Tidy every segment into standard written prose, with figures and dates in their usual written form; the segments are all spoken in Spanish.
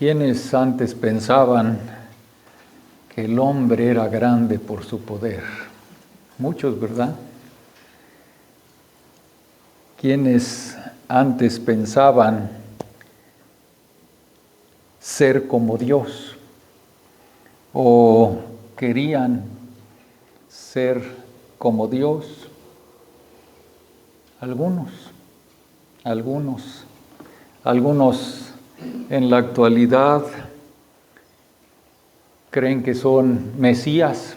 Quienes antes pensaban que el hombre era grande por su poder? Muchos, ¿verdad? Quienes antes pensaban ser como Dios o querían ser como Dios. Algunos en la actualidad creen que son Mesías.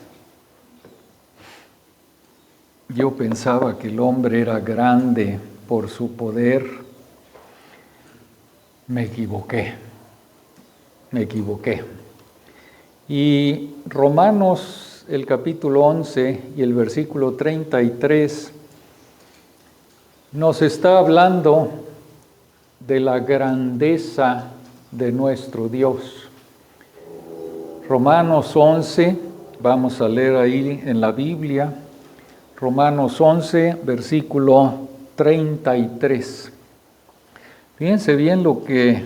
Yo pensaba que el hombre era grande por su poder. Me equivoqué. Y Romanos, el capítulo 11 y el versículo 33, nos está hablando de la grandeza de nuestro Dios. Romanos 11, vamos a leer ahí en la Biblia, Romanos 11, versículo 33. Fíjense bien lo que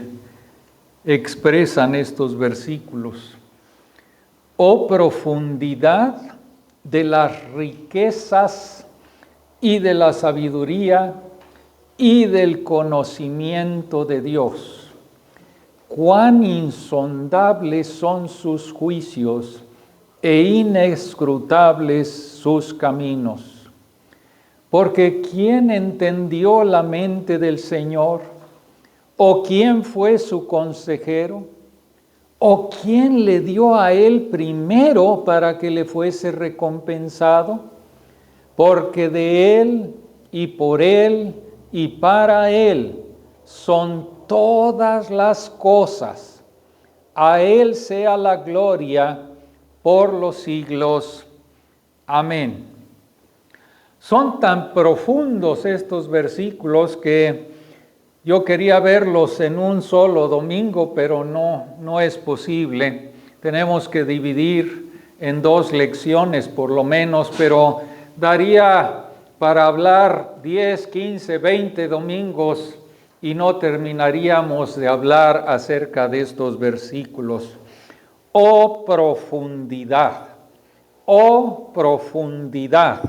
expresan estos versículos. Oh profundidad de las riquezas y de la sabiduría y del conocimiento de Dios. Cuán insondables son sus juicios e inescrutables sus caminos. Porque ¿quién entendió la mente del Señor? ¿O quién fue su consejero? ¿O quién le dio a él primero para que le fuese recompensado? Porque de él y por él y para él son todas las cosas. A él sea la gloria por los siglos. Amén. Son tan profundos estos versículos que yo quería verlos en un solo domingo, pero no es posible. Tenemos que dividir en 2 lecciones por lo menos, pero daría para hablar 10, 15, 20 domingos y no terminaríamos de hablar acerca de estos versículos. Oh profundidad, oh profundidad.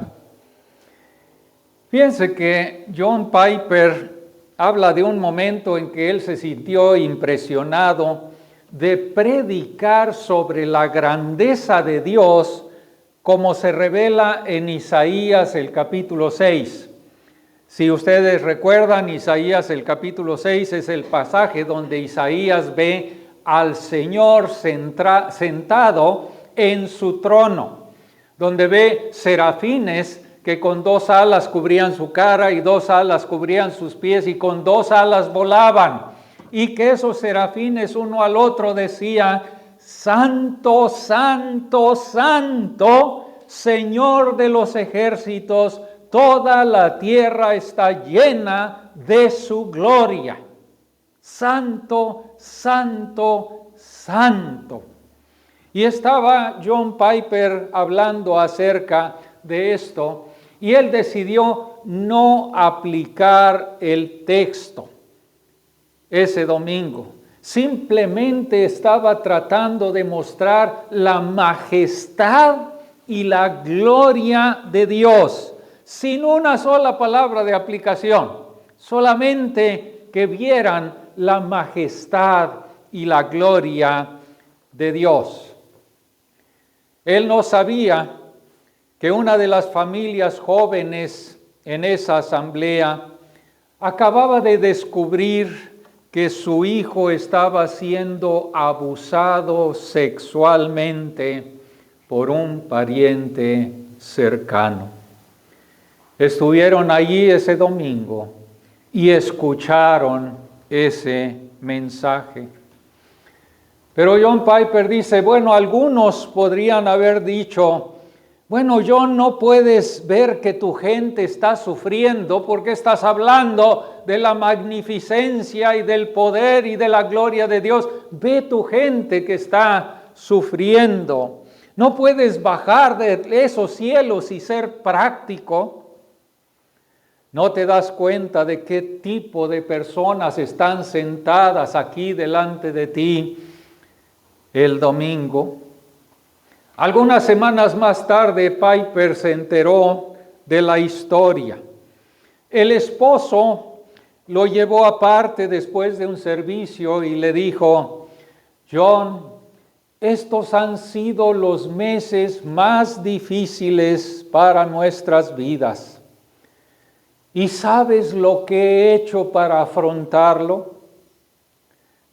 Fíjense que John Piper habla de un momento en que él se sintió impresionado de predicar sobre la grandeza de Dios como se revela en Isaías el capítulo 6. Si ustedes recuerdan, Isaías el capítulo 6 es el pasaje donde Isaías ve al Señor sentado en su trono, donde ve serafines que con 2 alas cubrían su cara y 2 alas cubrían sus pies y con 2 alas volaban. Y que esos serafines uno al otro decían: Santo, Santo, Santo, Señor de los ejércitos, toda la tierra está llena de su gloria. Santo, Santo, Santo. Y estaba John Piper hablando acerca de esto, y él decidió no aplicar el texto ese domingo. Simplemente estaba tratando de mostrar la majestad y la gloria de Dios, sin una sola palabra de aplicación, solamente que vieran la majestad y la gloria de Dios. Él no sabía que una de las familias jóvenes en esa asamblea acababa de descubrir que su hijo estaba siendo abusado sexualmente por un pariente cercano. Estuvieron allí ese domingo y escucharon ese mensaje. Pero John Piper dice, bueno, algunos podrían haber dicho: bueno, John, no puedes ver que tu gente está sufriendo porque estás hablando de la magnificencia y del poder y de la gloria de Dios. Ve tu gente que está sufriendo. No puedes bajar de esos cielos y ser práctico. ¿No te das cuenta de qué tipo de personas están sentadas aquí delante de ti el domingo? Algunas semanas más tarde, Piper se enteró de la historia. El esposo lo llevó aparte después de un servicio y le dijo: John, estos han sido los meses más difíciles para nuestras vidas. ¿Y sabes lo que he hecho para afrontarlo?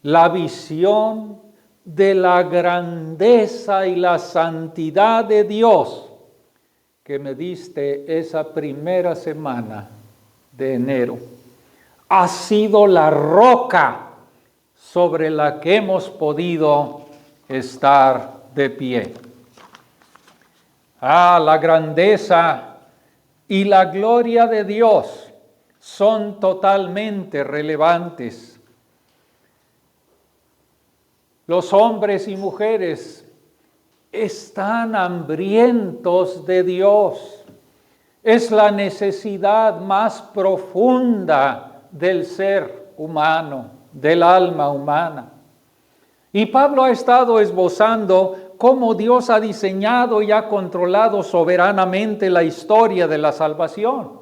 La visión de la grandeza y la santidad de Dios que me diste esa primera semana de enero ha sido la roca sobre la que hemos podido estar de pie. La grandeza y la gloria de Dios son totalmente relevantes. Los hombres y mujeres están hambrientos de Dios. Es la necesidad más profunda del ser humano, del alma humana. Y Pablo ha estado esbozando cómo Dios ha diseñado y ha controlado soberanamente la historia de la salvación.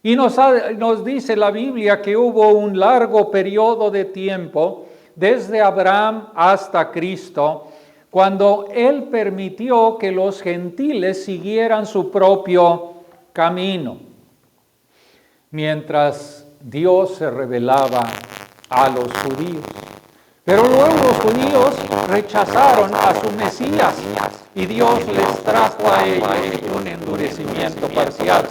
Y nos dice la Biblia que hubo un largo periodo de tiempo, desde Abraham hasta Cristo, cuando Él permitió que los gentiles siguieran su propio camino, mientras Dios se revelaba a los judíos. Pero luego los judíos rechazaron a su Mesías y Dios les trajo a ellos un endurecimiento parcial.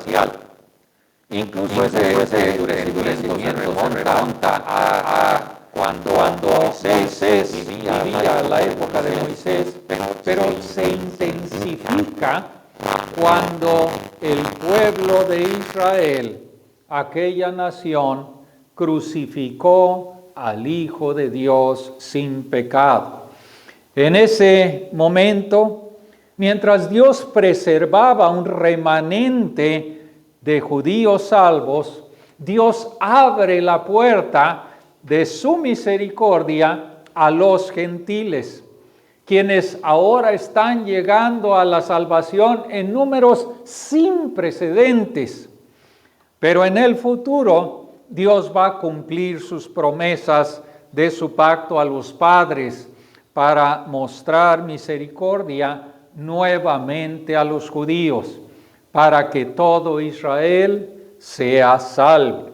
Incluso ese endurecimiento se remonta a cuando Moisés vivía la época de Moisés, pero se intensifica cuando el pueblo de Israel, aquella nación, crucificó al Hijo de Dios sin pecado. En ese momento, mientras Dios preservaba un remanente de judíos salvos, Dios abre la puerta de su misericordia a los gentiles, quienes ahora están llegando a la salvación en números sin precedentes. Pero en el futuro, Dios va a cumplir sus promesas de su pacto a los padres para mostrar misericordia nuevamente a los judíos, para que todo Israel sea salvo.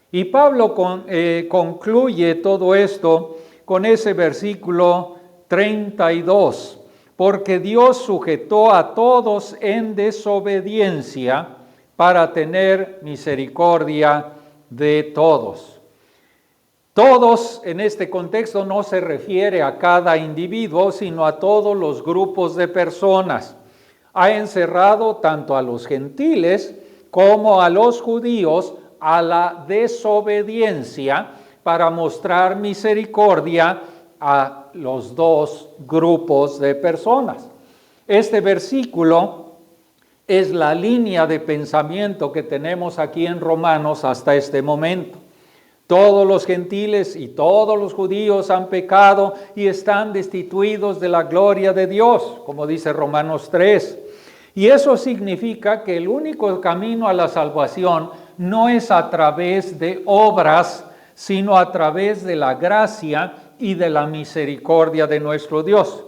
Y Pablo concluye todo esto con ese versículo 32, porque Dios sujetó a todos en desobediencia para tener misericordia de todos. Todos en este contexto no se refiere a cada individuo, sino a todos los grupos de personas. Ha encerrado tanto a los gentiles como a los judíos a la desobediencia para mostrar misericordia a los dos grupos de personas. Este versículo es la línea de pensamiento que tenemos aquí en Romanos hasta este momento. Todos los gentiles y todos los judíos han pecado y están destituidos de la gloria de Dios, como dice Romanos 3. Y eso significa que el único camino a la salvación no es a través de obras, sino a través de la gracia y de la misericordia de nuestro Dios.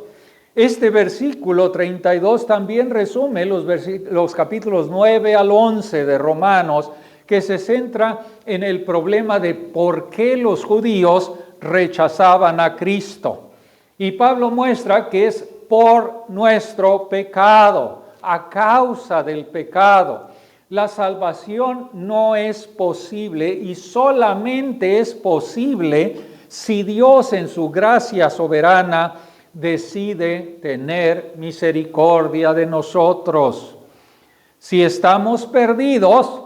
Este versículo 32 también resume los capítulos 9 al 11 de Romanos, que se centra en el problema de por qué los judíos rechazaban a Cristo. Y Pablo muestra que es por nuestro pecado, a causa del pecado. La salvación no es posible y solamente es posible si Dios en su gracia soberana decide tener misericordia de nosotros. Si estamos perdidos,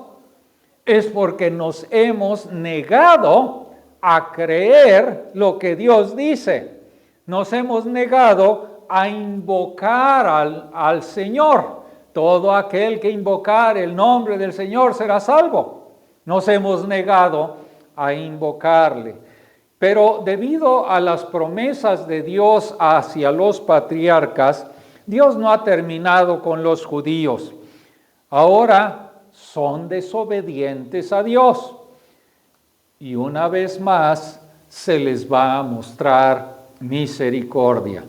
es porque nos hemos negado a creer lo que Dios dice. Nos hemos negado a invocar al Señor. Todo aquel que invocar el nombre del Señor será salvo. nos hemos negado a invocarle. Pero debido a las promesas de Dios hacia los patriarcas, Dios no ha terminado con los judíos. Ahora son desobedientes a Dios. Y una vez más se les va a mostrar misericordia.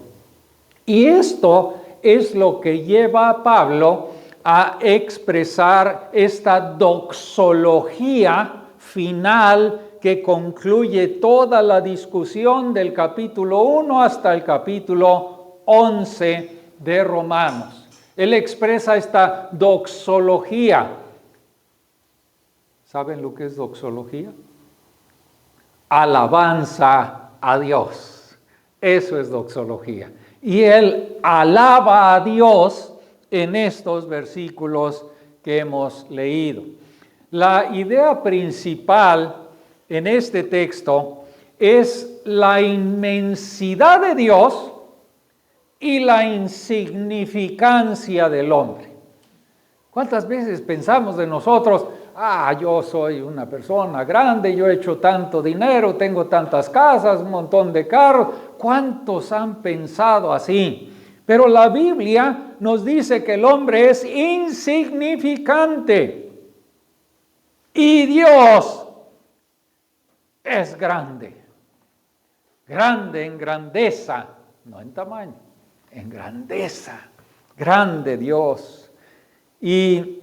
Y esto es lo que lleva a Pablo a expresar esta doxología final que concluye toda la discusión del capítulo 1 hasta el capítulo 11 de Romanos. Él expresa esta doxología. ¿Saben lo que es doxología? Alabanza a Dios. Eso es doxología. Y él alaba a Dios en estos versículos que hemos leído. La idea principal en este texto es la inmensidad de Dios y la insignificancia del hombre. ¿Cuántas veces pensamos de nosotros, yo soy una persona grande, yo he hecho tanto dinero, tengo tantas casas, un montón de carros? ¿Cuántos han pensado así? Pero la Biblia nos dice que el hombre es insignificante y Dios es grande. Grande en grandeza, no en tamaño, en grandeza. Grande Dios. Y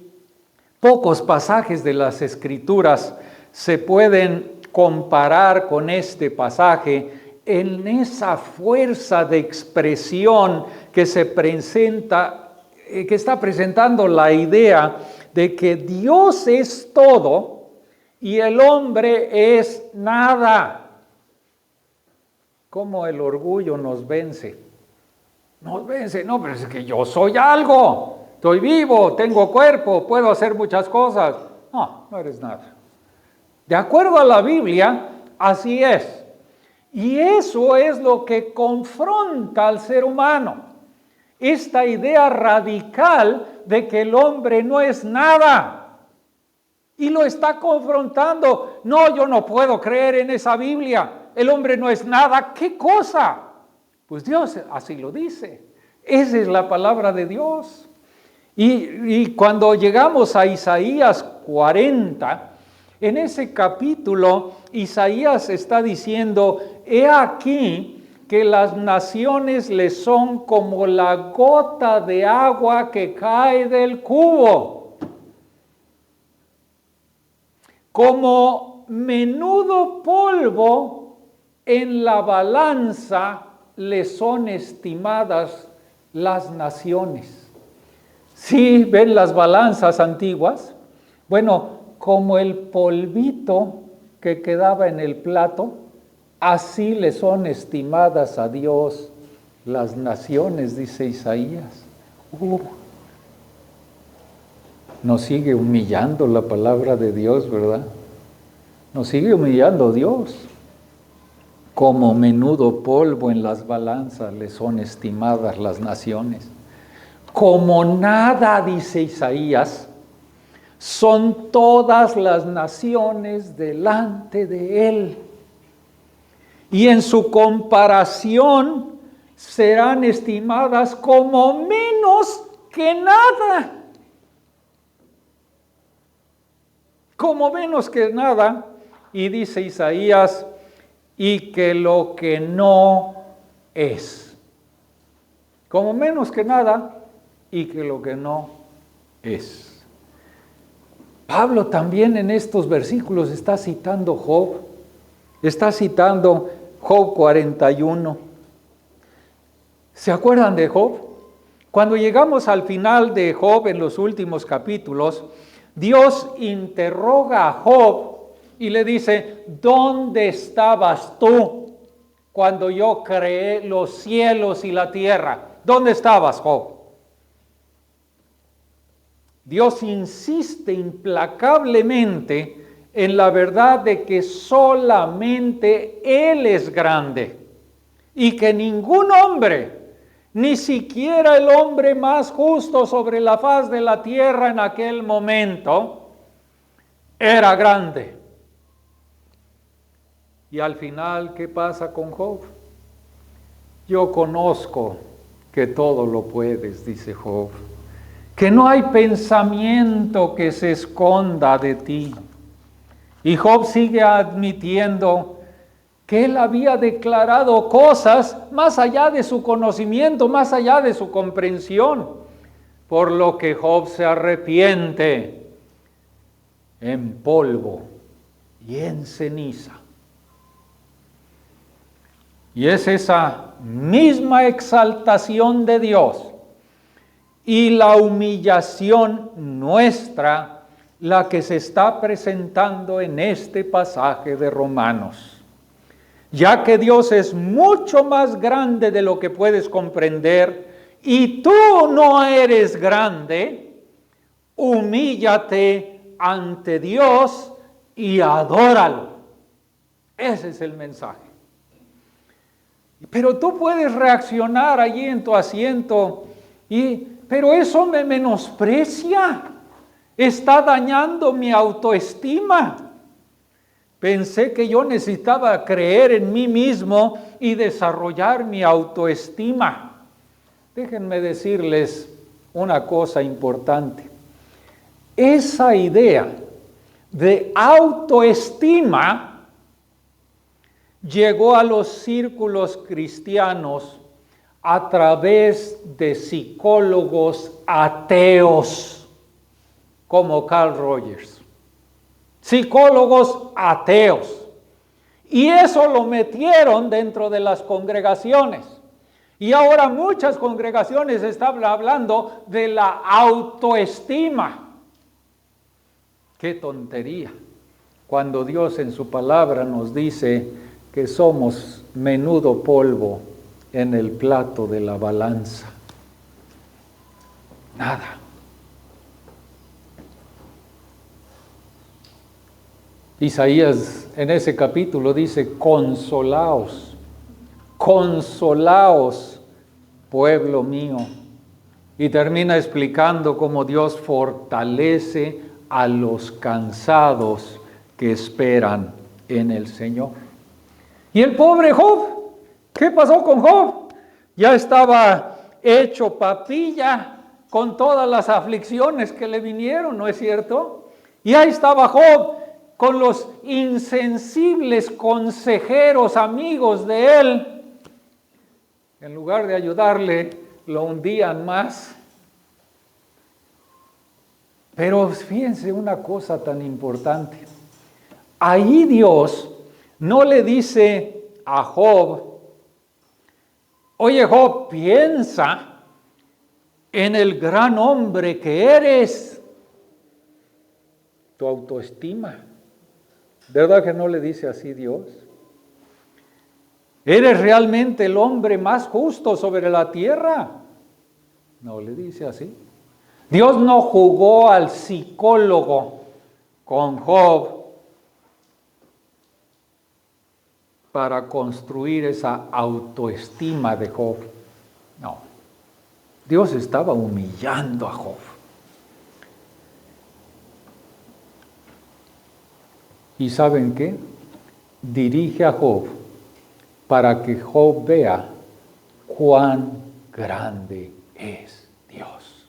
pocos pasajes de las Escrituras se pueden comparar con este pasaje en esa fuerza de expresión que se presenta, que está presentando la idea de que Dios es todo y el hombre es nada. Como el orgullo nos vence. Nos vence, no, pero es que yo soy algo. Estoy vivo, tengo cuerpo, puedo hacer muchas cosas. No, no eres nada. De acuerdo a la Biblia, así es. Y eso es lo que confronta al ser humano. Esta idea radical de que el hombre no es nada. Y lo está confrontando. No, yo no puedo creer en esa Biblia. El hombre no es nada. ¿Qué cosa? Pues Dios así lo dice. Esa es la palabra de Dios. Y cuando llegamos a Isaías 40, en ese capítulo, Isaías está diciendo, he aquí que las naciones le son como la gota de agua que cae del cubo, como menudo polvo en la balanza le son estimadas las naciones. ¿Sí ven las balanzas antiguas? Bueno, como el polvito que quedaba en el plato, así le son estimadas a Dios las naciones, dice Isaías. Nos sigue humillando la palabra de Dios, ¿verdad? Nos sigue humillando Dios. Como menudo polvo en las balanzas le son estimadas las naciones. Como nada, dice Isaías, son todas las naciones delante de él. Y en su comparación serán estimadas como menos que nada. Como menos que nada. Y dice Isaías, y que lo que no es. Como menos que nada. Y que lo que no es. Pablo también en estos versículos está citando Job. Está citando Job 41. ¿Se acuerdan de Job? Cuando llegamos al final de Job en los últimos capítulos, Dios interroga a Job y le dice, ¿dónde estabas tú cuando yo creé los cielos y la tierra? ¿Dónde estabas, Job? Dios insiste implacablemente en la verdad de que solamente Él es grande y que ningún hombre, ni siquiera el hombre más justo sobre la faz de la tierra en aquel momento, era grande. Y al final, ¿qué pasa con Job? Yo conozco que todo lo puedes, dice Job, que no hay pensamiento que se esconda de ti. Y Job sigue admitiendo que él había declarado cosas más allá de su conocimiento, más allá de su comprensión, por lo que Job se arrepiente en polvo y en ceniza. Y es esa misma exaltación de Dios y la humillación nuestra la que se está presentando en este pasaje de Romanos. Ya que Dios es mucho más grande de lo que puedes comprender y tú no eres grande, humíllate ante Dios y adóralo. Ese es el mensaje. Pero tú puedes reaccionar allí en tu asiento pero eso me menosprecia, está dañando mi autoestima. Pensé que yo necesitaba creer en mí mismo y desarrollar mi autoestima. Déjenme decirles una cosa importante. Esa idea de autoestima llegó a los círculos cristianos a través de psicólogos ateos como Carl Rogers. Psicólogos ateos. Y eso lo metieron dentro de las congregaciones. Y ahora muchas congregaciones están hablando de la autoestima. ¡Qué tontería! Cuando Dios en su palabra nos dice que somos menudo polvo en el plato de la balanza. Nada. Isaías en ese capítulo dice, consolaos, consolaos, pueblo mío. Y termina explicando cómo Dios fortalece a los cansados que esperan en el Señor. Y el pobre Job, ¿qué pasó con Job? Ya estaba hecho papilla con todas las aflicciones que le vinieron, ¿no es cierto? Y ahí estaba Job con los insensibles consejeros amigos de él. En lugar de ayudarle, lo hundían más. Pero fíjense una cosa tan importante. Ahí Dios no le dice a Job, oye Job, piensa en el gran hombre que eres. Tu autoestima. ¿Verdad que no le dice así Dios? ¿Eres realmente el hombre más justo sobre la tierra? No le dice así. Dios no jugó al psicólogo con Job para construir esa autoestima de Job. No. Dios estaba humillando a Job. ¿Y saben qué? Dirige a Job para que Job vea cuán grande es Dios.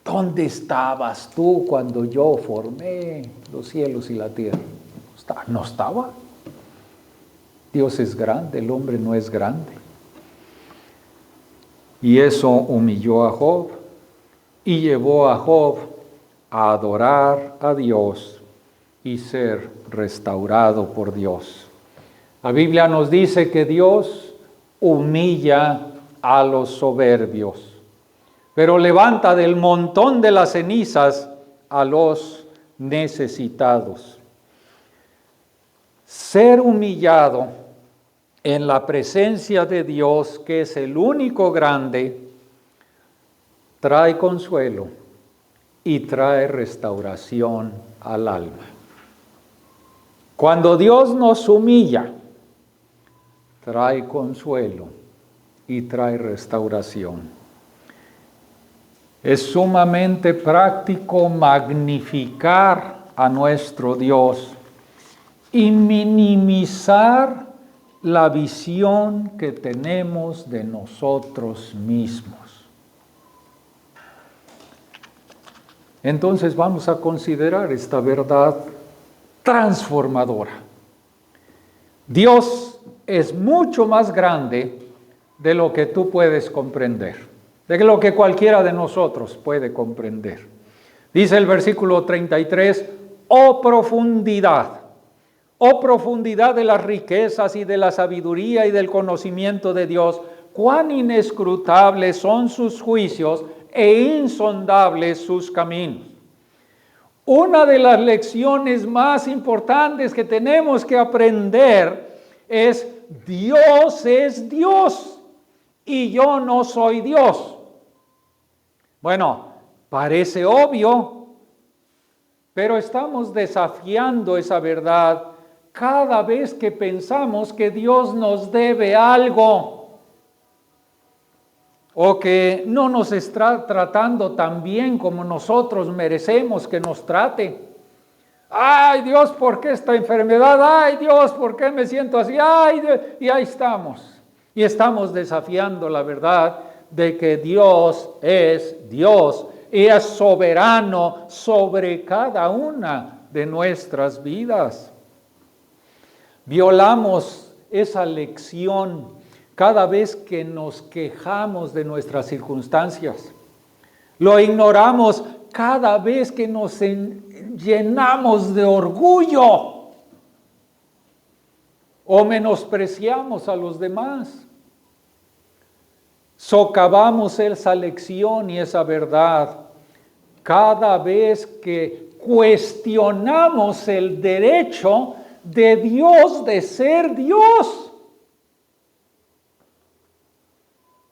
¿Dónde estabas tú cuando yo formé los cielos y la tierra? No estaba. Dios es grande, el hombre no es grande. Y eso humilló a Job y llevó a Job a adorar a Dios y ser restaurado por Dios. La Biblia nos dice que Dios humilla a los soberbios, pero levanta del montón de las cenizas a los necesitados. Ser humillado en la presencia de Dios, que es el único grande, trae consuelo y trae restauración al alma. Cuando Dios nos humilla, trae consuelo y trae restauración. Es sumamente práctico magnificar a nuestro Dios y minimizar la visión que tenemos de nosotros mismos. Entonces vamos a considerar esta verdad transformadora. Dios es mucho más grande de lo que tú puedes comprender, de lo que cualquiera de nosotros puede comprender. Dice el versículo 33, oh profundidad de las riquezas y de la sabiduría y del conocimiento de Dios, cuán inescrutables son sus juicios e insondables sus caminos. Una de las lecciones más importantes que tenemos que aprender es: Dios es Dios y yo no soy Dios. Bueno, parece obvio, pero estamos desafiando esa verdad cada vez que pensamos que Dios nos debe algo, o que no nos está tratando tan bien como nosotros merecemos que nos trate. Ay, Dios, ¿por qué esta enfermedad? Ay, Dios, ¿por qué me siento así? Ay, y ahí estamos. Y estamos desafiando la verdad de que Dios es Dios y es soberano sobre cada una de nuestras vidas. Violamos esa lección cada vez que nos quejamos de nuestras circunstancias. Lo ignoramos cada vez que nos llenamos de orgullo o menospreciamos a los demás. Socavamos esa lección y esa verdad cada vez que cuestionamos el derecho de Dios de ser Dios.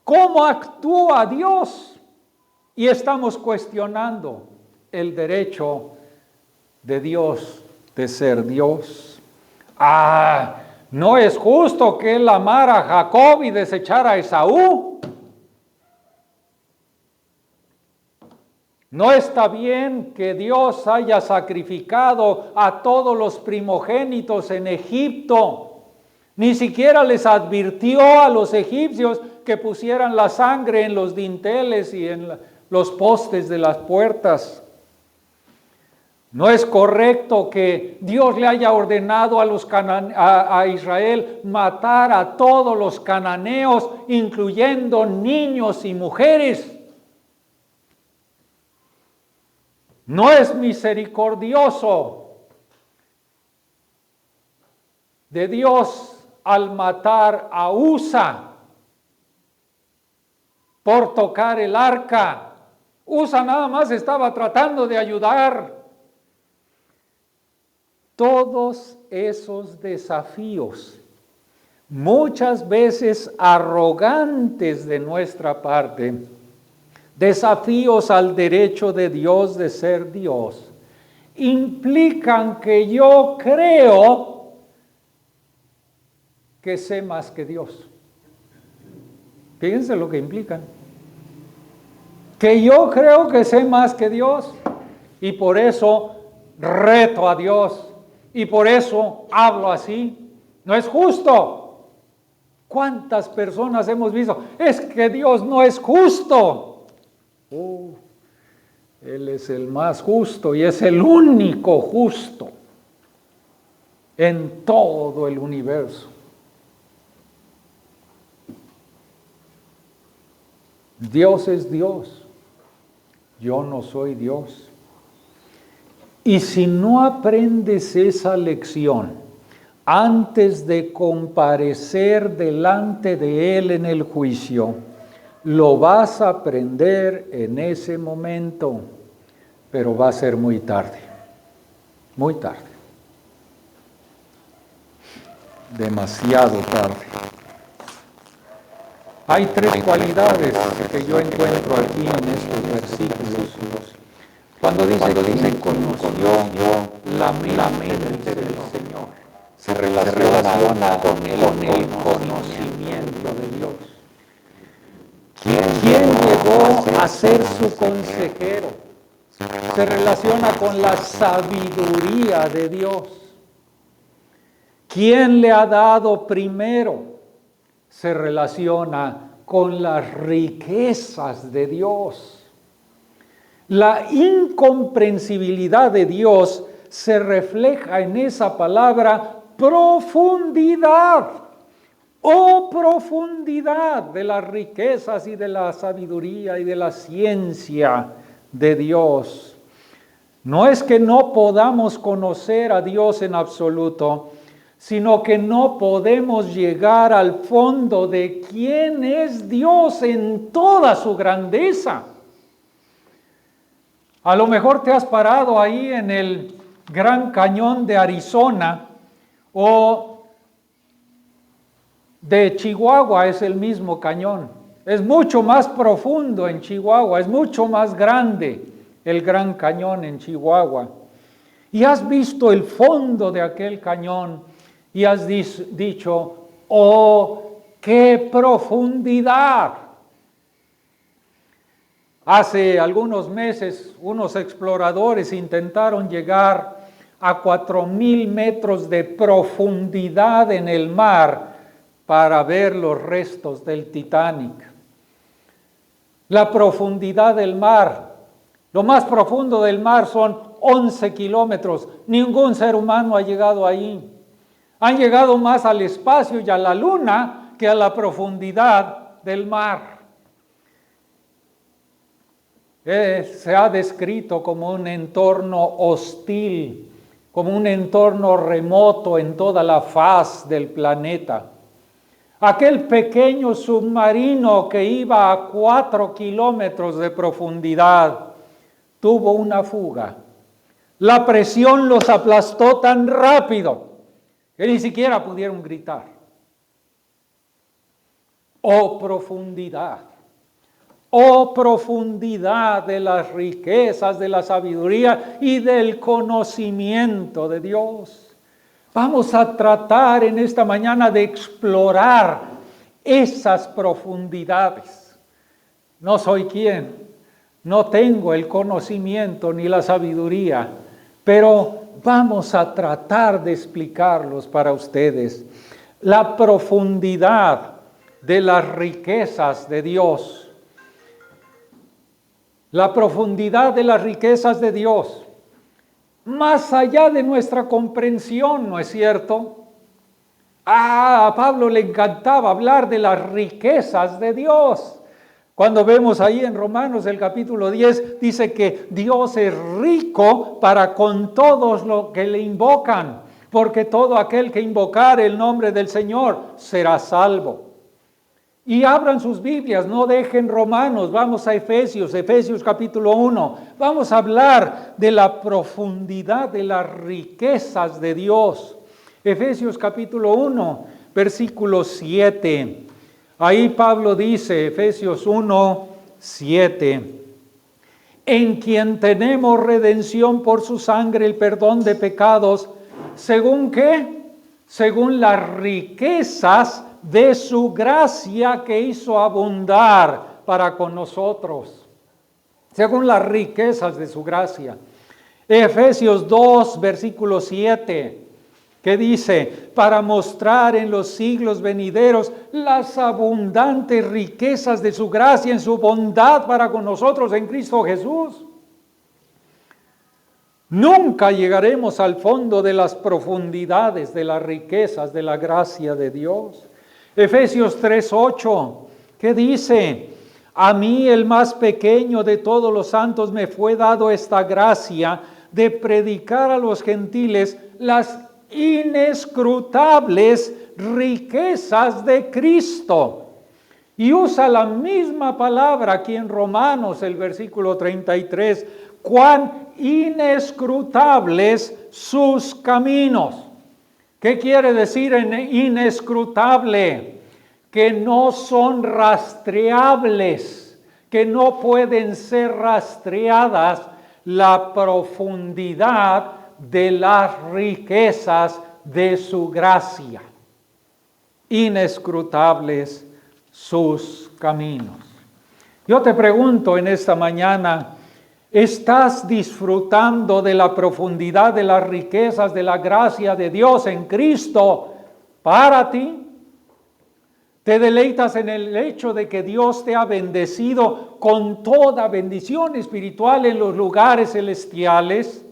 ¿Cómo actúa Dios? Y estamos cuestionando el derecho de Dios de ser Dios. ¿No es justo que él amara a Jacob y desechara a Esaú? ¿No está bien que Dios haya sacrificado a todos los primogénitos en Egipto? Ni siquiera les advirtió a los egipcios que pusieran la sangre en los dinteles y en los postes de las puertas. No es correcto que Dios le haya ordenado a Israel matar a todos los cananeos, incluyendo niños y mujeres. No es misericordioso de Dios al matar a Usa por tocar el arca. Usa nada más estaba tratando de ayudar. Todos esos desafíos, muchas veces arrogantes de nuestra parte, desafíos al derecho de Dios de ser Dios, implican que yo creo que sé más que Dios. Fíjense lo que implican. Que yo creo que sé más que Dios y por eso reto a Dios y por eso hablo así. No es justo. ¿Cuántas personas hemos visto? Es que Dios no es justo. Él es el más justo y es el único justo en todo el universo. Dios es Dios, yo no soy Dios. Y si no aprendes esa lección antes de comparecer delante de Él en el juicio, lo vas a aprender en ese momento, pero va a ser muy tarde, demasiado tarde. Hay tres cualidades que yo encuentro aquí en estos versículos. Cuando dice conoció la mente del Señor, se relaciona con el conocimiento de Dios. ¿Quién llegó a ser su consejero? se relaciona con la sabiduría de Dios. ¿Quién le ha dado primero? Se relaciona con las riquezas de Dios. La incomprensibilidad de Dios se refleja en esa palabra profundidad. Oh, profundidad de las riquezas y de la sabiduría y de la ciencia de Dios. No es que no podamos conocer a Dios en absoluto, sino que no podemos llegar al fondo de quién es Dios en toda su grandeza. A lo mejor te has parado ahí en el Gran Cañón de Arizona o de Chihuahua, es el mismo cañón. Es mucho más profundo en Chihuahua, es mucho más grande el Gran Cañón en Chihuahua. Y has visto el fondo de aquel cañón y has dicho, ¡oh, qué profundidad! Hace algunos meses, unos exploradores intentaron llegar a 4,000 metros de profundidad en el mar para ver los restos del Titanic. La profundidad del mar, lo más profundo del mar son 11 kilómetros. Ningún ser humano ha llegado ahí. Han llegado más al espacio y a la luna que a la profundidad del mar. Se ha descrito como un entorno hostil, como un entorno remoto en toda la faz del planeta. Aquel pequeño submarino que iba a 4 kilómetros de profundidad tuvo una fuga. La presión los aplastó tan rápido que ni siquiera pudieron gritar. ¡Oh, profundidad! ¡Oh, profundidad de las riquezas, de la sabiduría y del conocimiento de Dios! Vamos a tratar en esta mañana de explorar esas profundidades. No soy quien, no tengo el conocimiento ni la sabiduría, pero vamos a tratar de explicarlos para ustedes. La profundidad de las riquezas de Dios. La profundidad de las riquezas de Dios. Más allá de nuestra comprensión, ¿no es cierto? A Pablo le encantaba hablar de las riquezas de Dios. Cuando vemos ahí en Romanos el capítulo 10, dice que Dios es rico para con todos los que le invocan, porque todo aquel que invocar el nombre del Señor será salvo. Y abran sus Biblias, no dejen Romanos, vamos a Efesios capítulo 1. Vamos a hablar de la profundidad de las riquezas de Dios. Efesios capítulo 1, versículo 7. Ahí Pablo dice, Efesios 1, 7. En quien tenemos redención por su sangre, el perdón de pecados, ¿según qué? Según las riquezas de su gracia que hizo abundar para con nosotros, según las riquezas de su gracia. Efesios 2, versículo 7, que dice, para mostrar en los siglos venideros las abundantes riquezas de su gracia en su bondad para con nosotros en Cristo Jesús. Nunca llegaremos al fondo de las profundidades de las riquezas de la gracia de Dios. Efesios 3:8, ¿qué dice? A mí, el más pequeño de todos los santos, me fue dado esta gracia de predicar a los gentiles las inescrutables riquezas de Cristo. Y usa la misma palabra aquí en Romanos, el versículo 33, cuán inescrutables sus caminos. ¿Qué quiere decir en inescrutable? Que no son rastreables, que no pueden ser rastreadas la profundidad de las riquezas de su gracia. Inescrutables sus caminos. Yo te pregunto en esta mañana, ¿Estás disfrutando de la profundidad de las riquezas de la gracia de Dios en Cristo para ti? ¿Te deleitas en el hecho de que Dios te ha bendecido con toda bendición espiritual en los lugares celestiales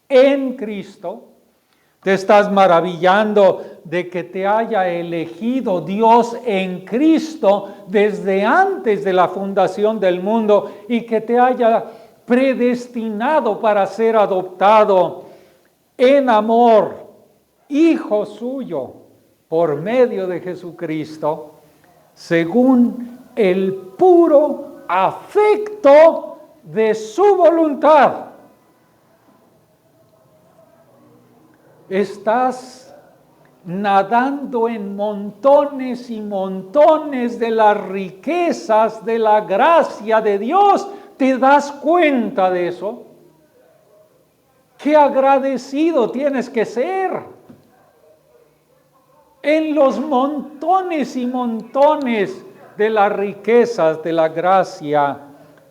en Cristo? ¿Te estás maravillando de que te haya elegido Dios en Cristo desde antes de la fundación del mundo y que te haya predestinado para ser adoptado en amor, hijo suyo, por medio de Jesucristo, según el puro afecto de su voluntad? Estás nadando en montones y montones de las riquezas de la gracia de Dios. ¿Te das cuenta de eso? ¡Qué agradecido tienes que ser! En los montones y montones de las riquezas de la gracia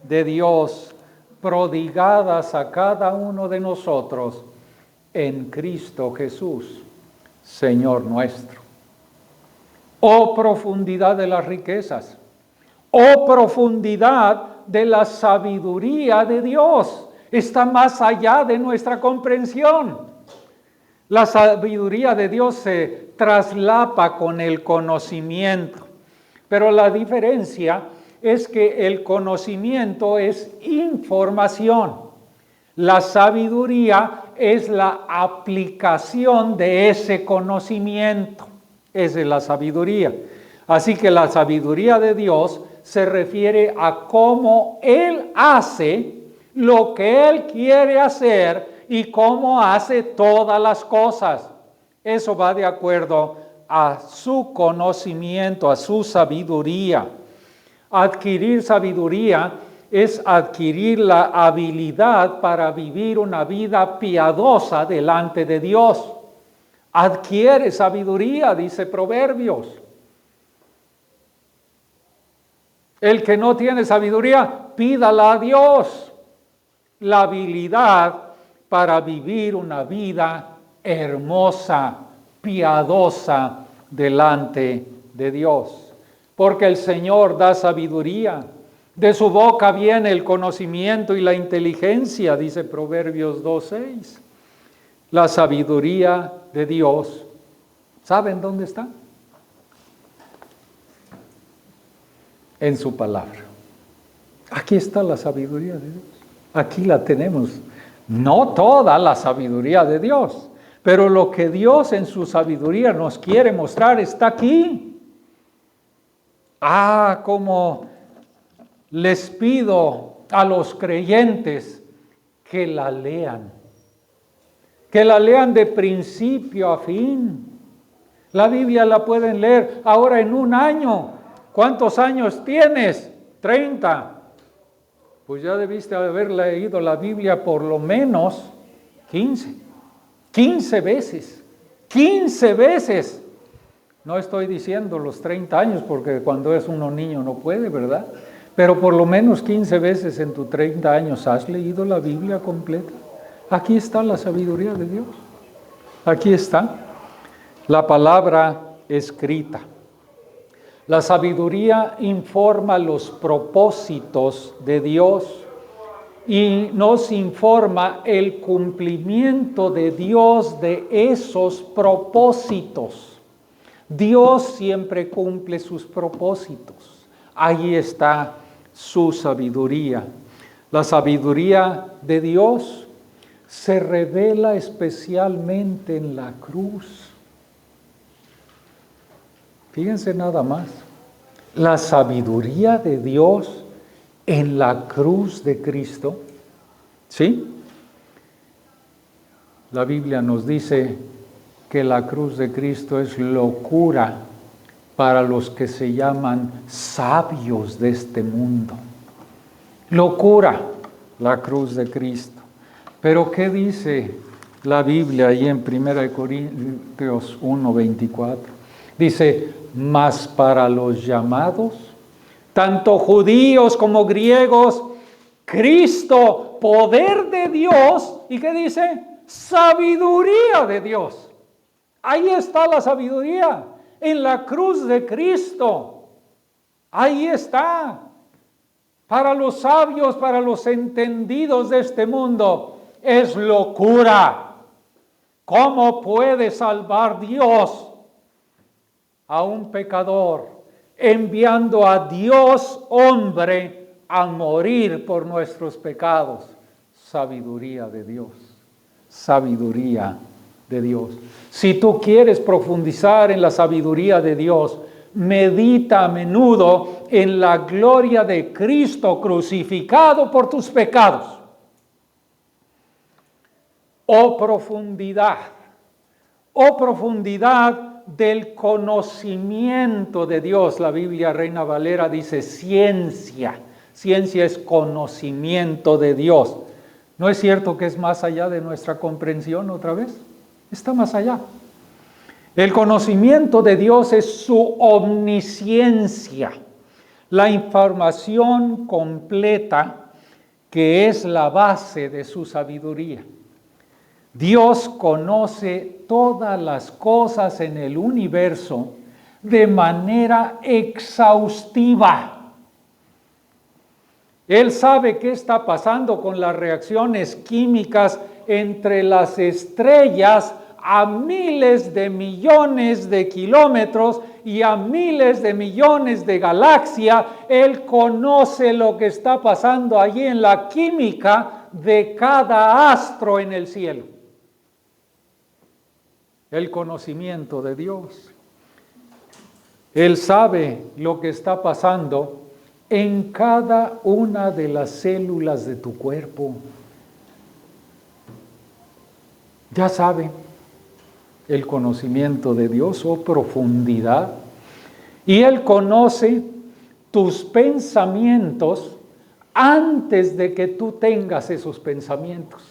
de Dios prodigadas a cada uno de nosotros en Cristo Jesús, Señor nuestro. Oh profundidad de las riquezas, oh profundidad de la sabiduría de Dios, está más allá de nuestra comprensión. La sabiduría de Dios se traslapa con el conocimiento, pero la diferencia es que el conocimiento es información. La sabiduría es la aplicación de ese conocimiento. Esa es la sabiduría. Así que la sabiduría de Dios se refiere a cómo Él hace lo que Él quiere hacer y cómo hace todas las cosas. Eso va de acuerdo a su conocimiento, a su sabiduría. Adquirir sabiduría es adquirir la habilidad para vivir una vida piadosa delante de Dios. Adquiere sabiduría, dice Proverbios. El que no tiene sabiduría, pídala a Dios. La habilidad para vivir una vida hermosa, piadosa delante de Dios. Porque el Señor da sabiduría. De su boca viene el conocimiento y la inteligencia, dice Proverbios 2:6. La sabiduría de Dios, ¿saben dónde está? En su palabra. Aquí está la sabiduría de Dios. Aquí la tenemos. No toda la sabiduría de Dios, pero lo que Dios en su sabiduría nos quiere mostrar está aquí. Como les pido a los creyentes que la lean de principio a fin. La Biblia la pueden leer ahora en un año. ¿Cuántos años tienes? 30. Pues ya debiste haber leído la Biblia por lo menos 15. 15 veces. 15 veces. No estoy diciendo los 30 años porque cuando es uno niño no puede, ¿verdad? Pero por lo menos 15 veces en tus 30 años has leído la Biblia completa. Aquí está la sabiduría de Dios. Aquí está la palabra escrita. La sabiduría informa los propósitos de Dios y nos informa el cumplimiento de Dios de esos propósitos. Dios siempre cumple sus propósitos. Ahí está su sabiduría. La sabiduría de Dios se revela especialmente en la cruz. Fíjense nada más. La sabiduría de Dios en la cruz de Cristo. ¿Sí? La Biblia nos dice que la cruz de Cristo es locura para los que se llaman sabios de este mundo. Locura, la cruz de Cristo. Pero ¿qué dice la Biblia ahí en 1 Corintios 1:24? Dice, mas para los llamados, tanto judíos como griegos, Cristo, poder de Dios. ¿Y qué dice? Sabiduría de Dios. Ahí está la sabiduría, en la cruz de Cristo. Ahí está. Para los sabios, para los entendidos de este mundo, es locura. ¿Cómo puede salvar Dios a un pecador, enviando a Dios hombre a morir por nuestros pecados? Sabiduría de Dios. Sabiduría de Dios. Si tú quieres profundizar en la sabiduría de Dios, medita a menudo en la gloria de Cristo crucificado por tus pecados. Oh profundidad del conocimiento de Dios. La Biblia Reina Valera dice ciencia. Ciencia es conocimiento de Dios. ¿No es cierto que es más allá de nuestra comprensión otra vez? Está más allá. El conocimiento de Dios es su omnisciencia, la información completa que es la base de su sabiduría. Dios conoce todas las cosas en el universo de manera exhaustiva. Él sabe qué está pasando con las reacciones químicas entre las estrellas a miles de millones de kilómetros y a miles de millones de galaxias. Él conoce lo que está pasando allí en la química de cada astro en el cielo. El conocimiento de Dios. Él sabe lo que está pasando en cada una de las células de tu cuerpo. Ya sabe. El conocimiento de Dios, oh profundidad. Y Él conoce tus pensamientos antes de que tú tengas esos pensamientos.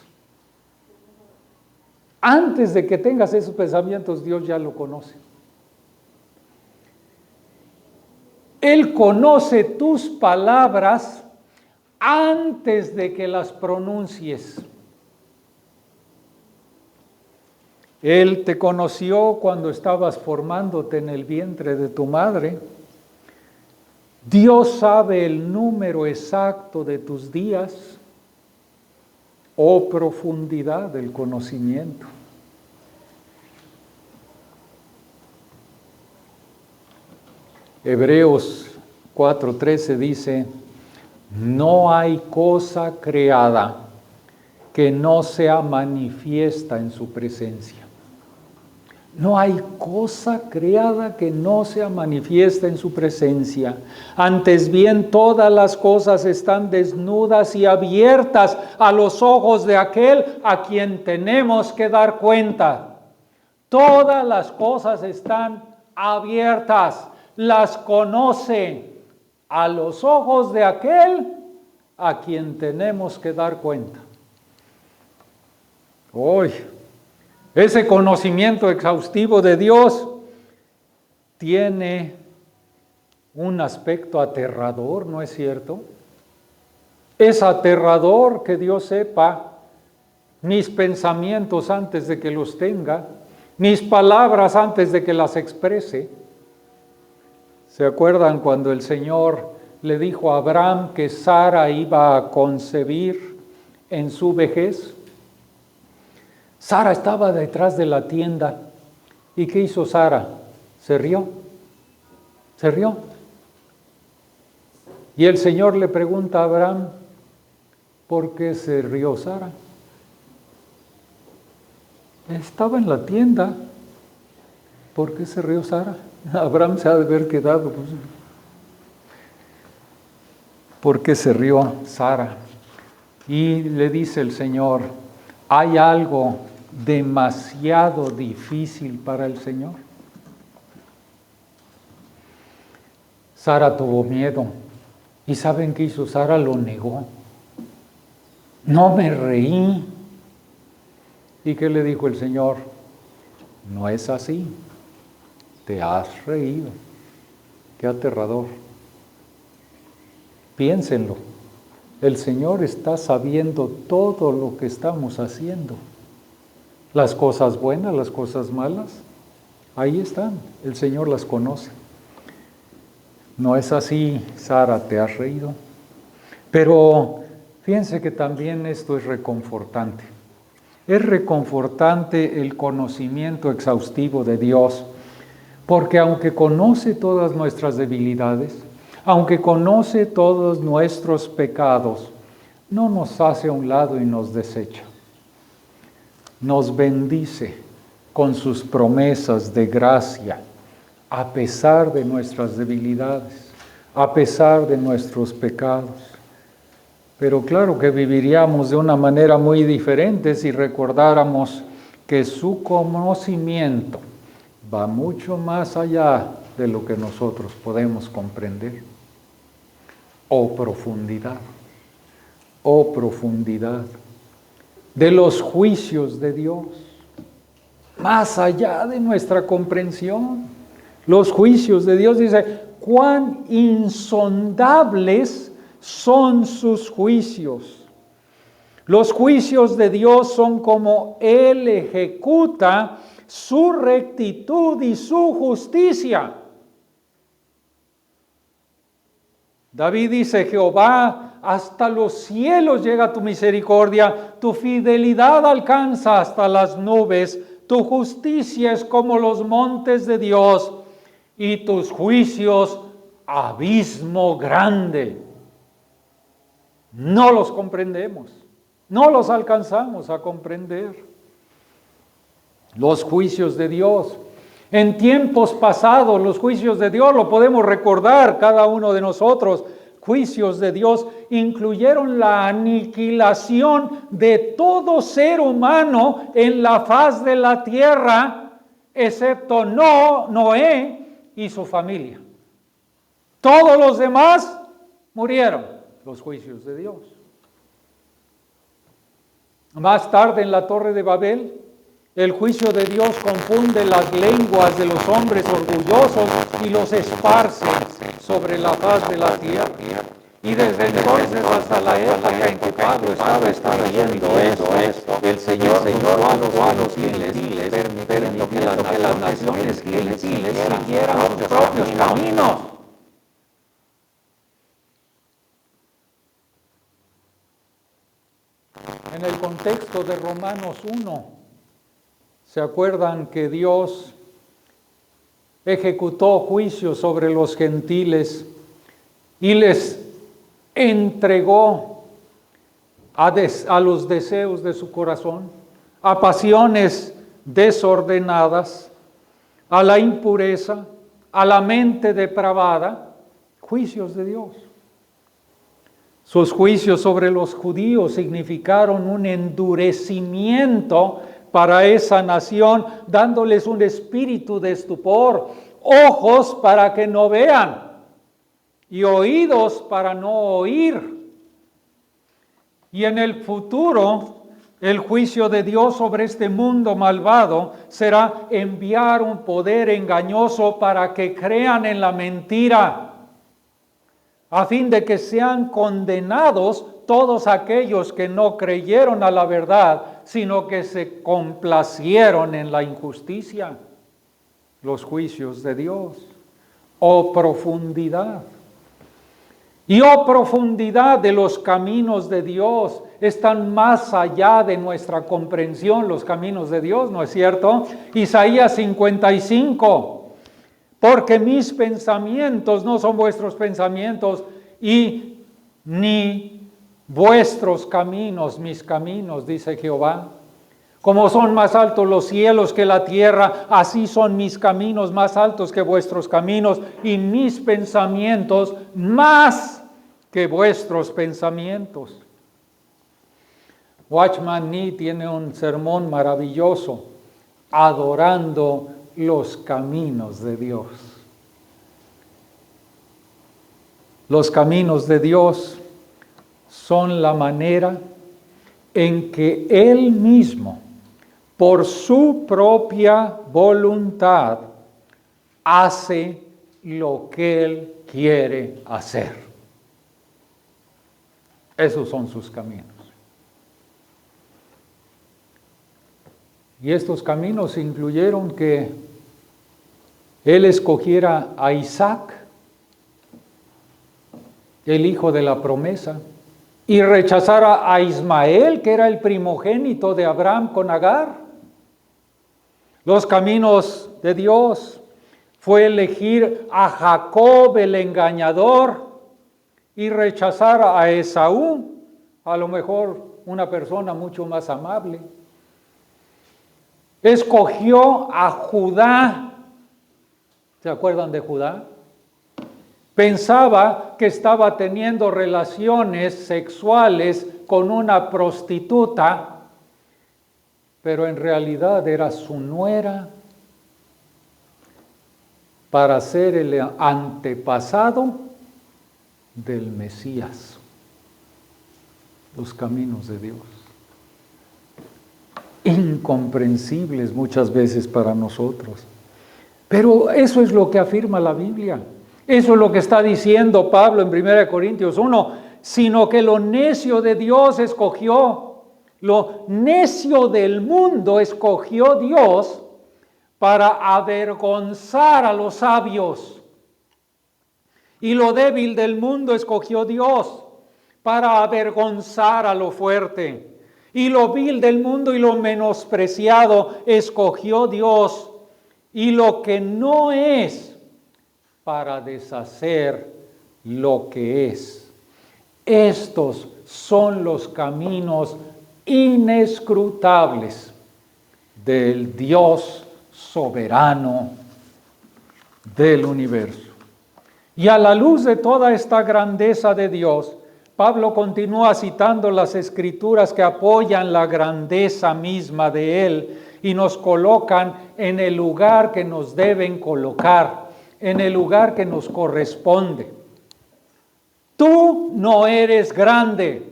Antes de que tengas esos pensamientos, Dios ya lo conoce. Él conoce tus palabras antes de que las pronuncies. Él te conoció cuando estabas formándote en el vientre de tu madre. Dios sabe el número exacto de tus días. Oh profundidad del conocimiento. Hebreos 4:13 dice, no hay cosa creada que no sea manifiesta en su presencia. No hay cosa creada que no sea manifiesta en su presencia. Antes bien, todas las cosas están desnudas y abiertas a los ojos de aquel a quien tenemos que dar cuenta. Todas las cosas están abiertas, las conoce a los ojos de aquel a quien tenemos que dar cuenta. Hoy, ese conocimiento exhaustivo de Dios tiene un aspecto aterrador, ¿no es cierto? Es aterrador que Dios sepa mis pensamientos antes de que los tenga, mis palabras antes de que las exprese. ¿Se acuerdan cuando el Señor le dijo a Abraham que Sara iba a concebir en su vejez? Sara estaba detrás de la tienda. ¿Y qué hizo Sara? Se rió. Se rió. Y el Señor le pregunta a Abraham, ¿por qué se rió Sara? Estaba en la tienda. ¿Por qué se rió Sara? Abraham se ha de haber quedado. Pues, ¿por qué se rió Sara? Y le dice el Señor, ¿hay algo demasiado difícil para el Señor? Sara tuvo miedo. ¿Y saben qué hizo Sara? Lo negó. No me reí. ¿Y qué le dijo el Señor? No es así. Te has reído. Qué aterrador. Piénsenlo. El Señor está sabiendo todo lo que estamos haciendo. Las cosas buenas, las cosas malas, ahí están. El Señor las conoce. ¿No es así, Sara? ¿Te has reído? Pero fíjense que también esto es reconfortante. Es reconfortante el conocimiento exhaustivo de Dios, porque aunque conoce todas nuestras debilidades, aunque conoce todos nuestros pecados, no nos hace a un lado y nos desecha. Nos bendice con sus promesas de gracia, a pesar de nuestras debilidades, a pesar de nuestros pecados. Pero claro que viviríamos de una manera muy diferente si recordáramos que su conocimiento va mucho más allá de lo que nosotros podemos comprender. Oh profundidad de los juicios de Dios, más allá de nuestra comprensión. Los juicios de Dios, dice, cuán insondables son sus juicios. Los juicios de Dios son como Él ejecuta su rectitud y su justicia. David dice, Jehová, hasta los cielos llega tu misericordia, tu fidelidad alcanza hasta las nubes, tu justicia es como los montes de Dios y tus juicios abismo grande. No los comprendemos, no los alcanzamos a comprender. Los juicios de Dios. En tiempos pasados, los juicios de Dios, lo podemos recordar cada uno de nosotros, juicios de Dios incluyeron la aniquilación de todo ser humano en la faz de la tierra, excepto Noé y su familia. Todos los demás murieron, los juicios de Dios. Más tarde en la Torre de Babel, el juicio de Dios confunde las lenguas de los hombres orgullosos y los esparce sobre la faz de la tierra. Y desde entonces hasta la época en que Pablo estaba escribiendo esto, el Señor a los gentiles, permitiendo que las naciones gentiles siguieran sus propios caminos. En el contexto de Romanos 1, ¿se acuerdan que Dios ejecutó juicio sobre los gentiles y les entregó a los deseos de su corazón, a pasiones desordenadas, a la impureza, a la mente depravada? Juicios de Dios. Sus juicios sobre los judíos significaron un endurecimiento para esa nación, dándoles un espíritu de estupor, ojos para que no vean y oídos para no oír. Y en el futuro, el juicio de Dios sobre este mundo malvado será enviar un poder engañoso para que crean en la mentira, a fin de que sean condenados todos aquellos que no creyeron a la verdad, sino que se complacieron en la injusticia. Los juicios de Dios. Oh profundidad. Y oh profundidad de los caminos de Dios. Están más allá de nuestra comprensión los caminos de Dios, ¿no es cierto? Isaías 55. Porque mis pensamientos no son vuestros pensamientos y ni vuestros caminos, mis caminos, dice Jehová. Como son más altos los cielos que la tierra, así son mis caminos más altos que vuestros caminos y mis pensamientos más que vuestros pensamientos. Watchman Nee tiene un sermón maravilloso, adorando los caminos de Dios. Los caminos de Dios son la manera en que Él mismo, por su propia voluntad, hace lo que Él quiere hacer. Esos son sus caminos. Y estos caminos incluyeron que él escogiera a Isaac, el hijo de la promesa, y rechazara a Ismael, que era el primogénito de Abraham con Agar. Los caminos de Dios fue elegir a Jacob, el engañador, y rechazar a Esaú, a lo mejor una persona mucho más amable. Escogió a Judá. ¿Se acuerdan de Judá? Pensaba que estaba teniendo relaciones sexuales con una prostituta, pero en realidad era su nuera, para ser el antepasado del Mesías. Los caminos de Dios. Incomprensibles muchas veces para nosotros. Pero eso es lo que afirma la Biblia. Eso es lo que está diciendo Pablo en 1 Corintios 1. Sino que lo necio de Dios escogió, lo necio del mundo escogió Dios para avergonzar a los sabios. Y lo débil del mundo escogió Dios para avergonzar a lo fuerte. Y lo vil del mundo y lo menospreciado escogió Dios. Y lo que no es, para deshacer lo que es. Estos son los caminos inescrutables del Dios soberano del universo. Y a la luz de toda esta grandeza de Dios, Pablo continúa citando las escrituras que apoyan la grandeza misma de Él y nos colocan en el lugar que nos deben colocar, en el lugar que nos corresponde. Tú no eres grande.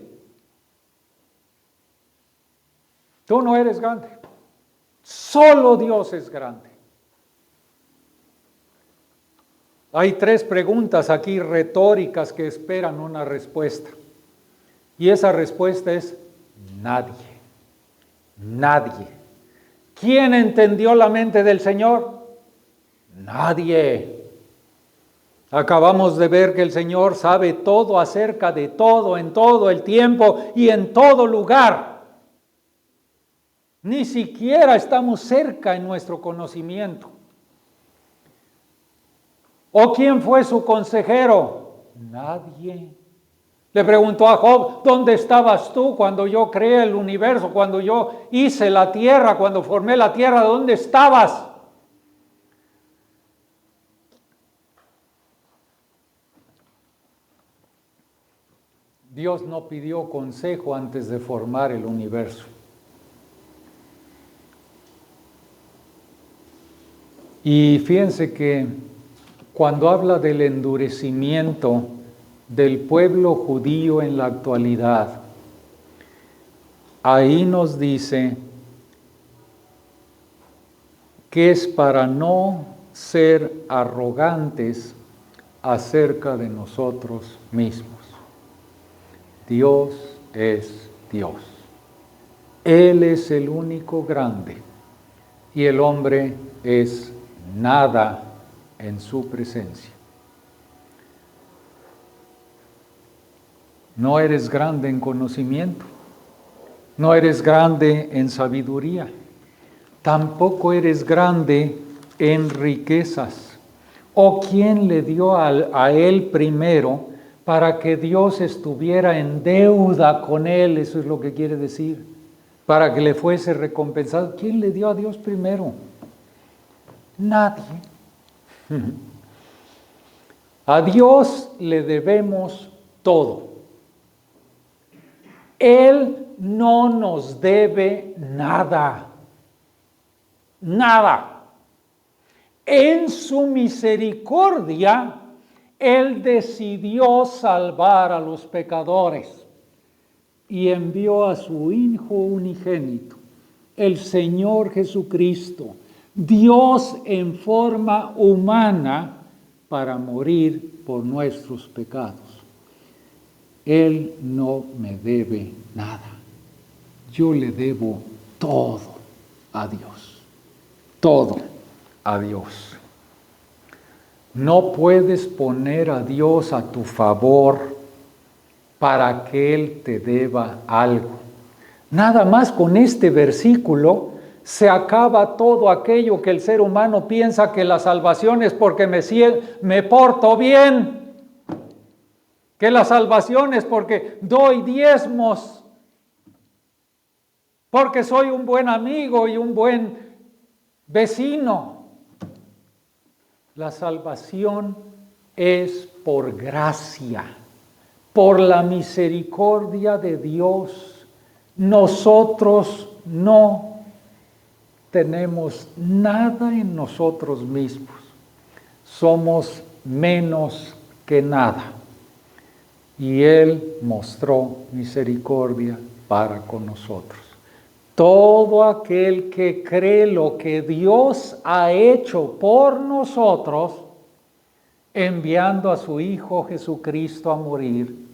Tú no eres grande. Solo Dios es grande. Hay 3 preguntas aquí retóricas que esperan una respuesta. Y esa respuesta es nadie. Nadie. ¿Quién entendió la mente del Señor? Nadie. Acabamos de ver que el Señor sabe todo acerca de todo, en todo el tiempo y en todo lugar. Ni siquiera estamos cerca en nuestro conocimiento. ¿O quién fue su consejero? Nadie. Le preguntó a Job, ¿dónde estabas tú cuando yo creé el universo, cuando yo hice la tierra, cuando formé la tierra? ¿Dónde estabas? Dios no pidió consejo antes de formar el universo. Y fíjense que cuando habla del endurecimiento del pueblo judío en la actualidad, ahí nos dice que es para no ser arrogantes acerca de nosotros mismos. Dios es Dios. Él es el único grande y el hombre es nada en su presencia. No eres grande en conocimiento, no eres grande en sabiduría, tampoco eres grande en riquezas. ¿O quién le dio a él primero para que Dios estuviera en deuda con él? Eso es lo que quiere decir, para que le fuese recompensado. ¿Quién le dio a Dios primero? Nadie. A Dios le debemos todo. Él no nos debe nada. Nada. En su misericordia, Él decidió salvar a los pecadores y envió a su Hijo unigénito, el Señor Jesucristo, Dios en forma humana, para morir por nuestros pecados. Él no me debe nada. Yo le debo todo a Dios. Todo a Dios. No puedes poner a Dios a tu favor para que Él te deba algo. Nada más con este versículo se acaba todo aquello que el ser humano piensa que la salvación es porque me porto bien, que la salvación es porque doy diezmos, porque soy un buen amigo y un buen vecino. La salvación es por gracia, por la misericordia de Dios. Nosotros no tenemos nada en nosotros mismos. Somos menos que nada. Y Él mostró misericordia para con nosotros. Todo aquel que cree lo que Dios ha hecho por nosotros, enviando a su Hijo Jesucristo a morir,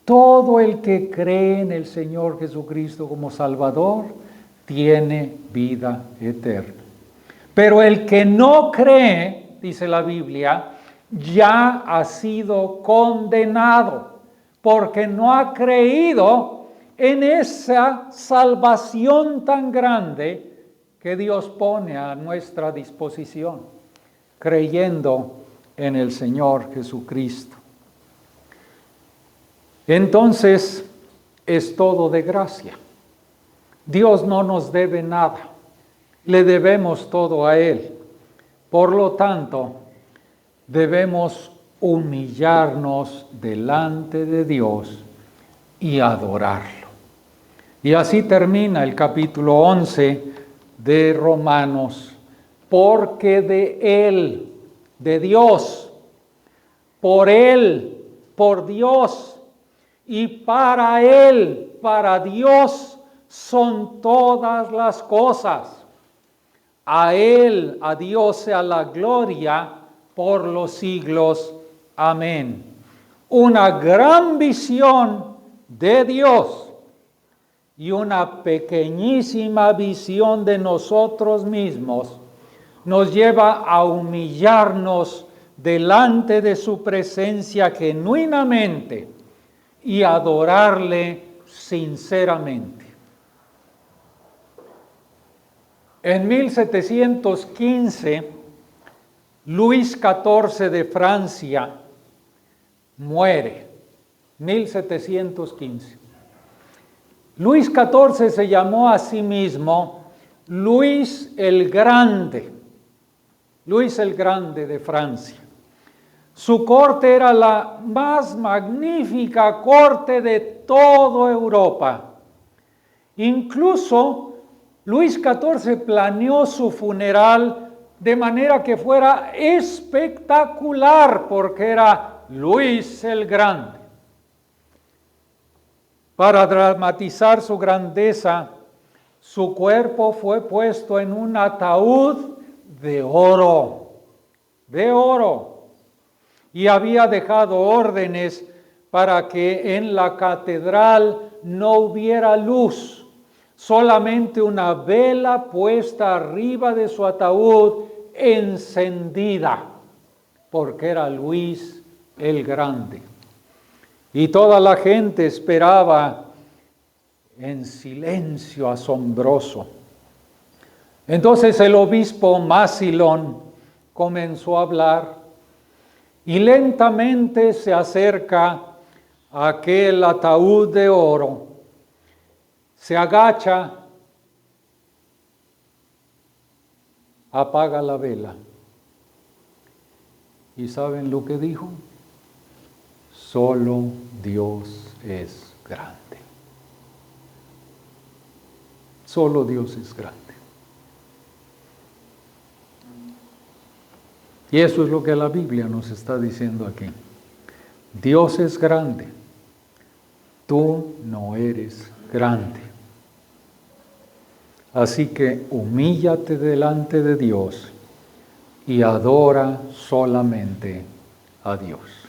todo el que cree en el Señor Jesucristo como Salvador, tiene vida eterna. Pero el que no cree, dice la Biblia, ya ha sido condenado, porque no ha creído en esa salvación tan grande que Dios pone a nuestra disposición, creyendo en el Señor Jesucristo. Entonces, es todo de gracia. Dios no nos debe nada, le debemos todo a Él. Por lo tanto, debemos humillarnos delante de Dios y adorarlo. Y así termina el capítulo 11 de Romanos, porque de Él, de Dios, por Él, por Dios, y para Él, para Dios, son todas las cosas. A Él, a Dios sea la gloria por los siglos. Amén. Una gran visión de Dios y una pequeñísima visión de nosotros mismos nos lleva a humillarnos delante de su presencia genuinamente y adorarle sinceramente. En 1715, Luis XIV de Francia muere. 1715. Luis XIV se llamó a sí mismo Luis el Grande de Francia. Su corte era la más magnífica corte de toda Europa. Incluso Luis XIV planeó su funeral de manera que fuera espectacular, porque era Luis el Grande. Para dramatizar su grandeza, su cuerpo fue puesto en un ataúd de oro, y había dejado órdenes para que en la catedral no hubiera luz, solamente una vela puesta arriba de su ataúd encendida, porque era Luis el Grande. Y toda la gente esperaba en silencio asombroso. Entonces el obispo Massillon comenzó a hablar y lentamente se acerca a aquel ataúd de oro, se agacha, apaga la vela. ¿Y saben lo que dijo? Solo Dios es grande. Solo Dios es grande. Y eso es lo que la Biblia nos está diciendo aquí. Dios es grande. Tú no eres grande. Así que humíllate delante de Dios y adora solamente a Dios.